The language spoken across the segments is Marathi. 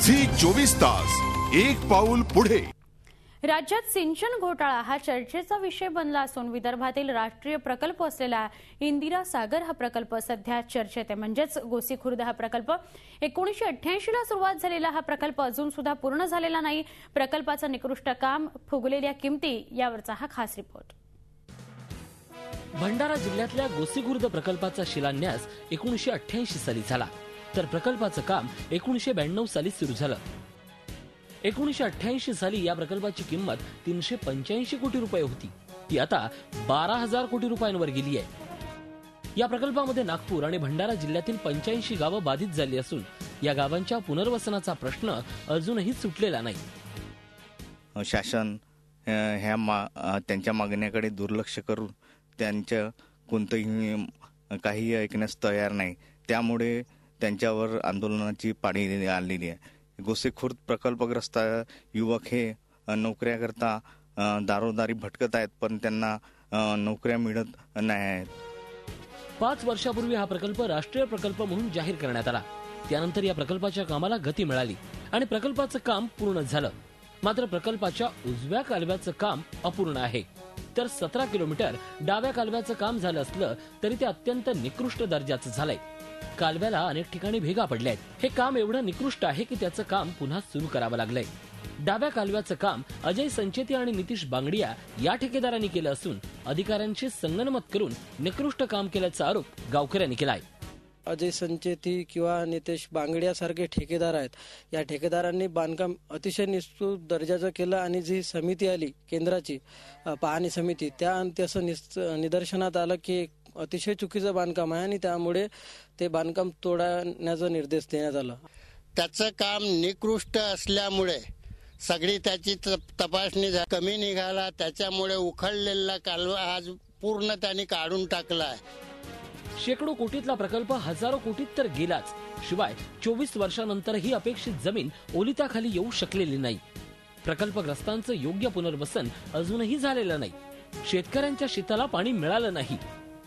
झी 24 तास एक पाऊल पुढे। राज्यात सिंचन घोटाळा हा चर्चेचा विषय बनला असून विदर्भातील राष्ट्रीय प्रकल्प असलेला इंदिरा सागर हा प्रकल्प सध्या चर्चेत आहे। म्हणजेच गोसीखुर्द हा प्रकल्प 1988 ला सुरुवात झालेला हा प्रकल्प अजून सुद्धा पूर्ण झालेला नाही। प्रकल्पाचं निकृष्ट काम, फुगलेल्या किमती यावरचा हा खास रिपोर्ट। भंडारा जिल्ह्यातल्या गोसीखुर्द प्रकल्पाचा शिलान्यास 1988 साली झाला, तर प्रकल्पाचं काम 1992 साली सुरू झालं। 1988 साली या प्रकल्पाची किंमत 385 कोटी रुपये होती, ती आता 12,000 कोटी रुपयांवर गेली आहे। या प्रकल्पामध्ये नागपूर आणि भंडारा जिल्ह्यातील 85 गावं बाधित झाली असून या गावांच्या पुनर्वसनाचा प्रश्न अजूनही सुटलेला नाही। शासन त्यांच्या मागण्याकडे दुर्लक्ष करून त्यांच्या कोणतेही काही ऐकण्यास तयार नाही, त्यामुळे त्यांच्यावर आंदोलनाची पाळी आलेली आहे। गोसीखुर्द प्रकल्पग्रस्त युवक हे नोकऱ्याकरता दारोदारी भटकत आहेत, पण त्यांना नोकऱ्या मिळत नाही आहेत। 5 वर्षापूर्वी हा प्रकल्प राष्ट्रीय प्रकल्प म्हणून जाहीर करण्यात आला। त्यानंतर या प्रकल्पाच्या कामाला गती मिळाली आणि प्रकल्पाचं काम पूर्ण झालं। मात्र प्रकल्पाच्या उजव्या कालव्याचं काम अपूर्ण आहे, तर 17 किलोमीटर डाव्या कालव्याचं काम झालं असलं तरी ते अत्यंत निकृष्ट दर्जाचं झालंय। कालव्याला अनेक ठिकाणी भेगा पडल्या आहेत। हे काम एवढं निकृष्ट आहे की त्याचं काम पुन्हा सुरू करावं लागलंय। डाव्या कालव्याचं काम अजय संचेती आणि नितीश बांगडिया या ठेकेदारांनी केलं असून अधिकाऱ्यांशी संगनमत करून निकृष्ट काम केल्याचा आरोप गावकऱ्यांनी केलाय। अजय संचेती किंवा नितेश बांगडिया सारखे ठेकेदार आहेत। या ठेकेदारांनी बांधकाम अतिशय निकृष्ट दर्जाचं केलं आणि जी समिती आली केंद्राची पाहणी समिती, त्या निदर्शनात आलं की अतिशय चुकीचं बांधकाम आहे आणि त्यामुळे ते बांधकाम तोडण्याचा निर्देश देण्यात आला। त्याचं काम निकृष्ट असल्यामुळे सगळी त्याची तपासणी कमी निघाला, त्याच्यामुळे उखडलेला कालवा आज पूर्ण त्यांनी काढून टाकला आहे। शेकडो कोटीतला प्रकल्प हजारो कोटीत तर गेलाच, शिवाय 24 वर्षांनंतरही अपेक्षित जमीन ओलिताखाली येऊ शकलेली नाही। प्रकल्पग्रस्तांचं योग्य पुनर्वसन अजूनही झालेलं नाही। शेतकऱ्यांच्या शेताला पाणी मिळालं नाही।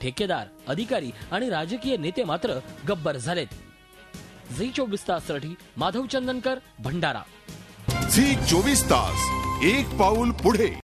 ठेकेदार, अधिकारी आणि राजकीय नेते मात्र गब्बर झालेत। झी 24 ताससाठी माधव चंदनकर, भंडारा। झी 24 तास एक पाऊल पुढे।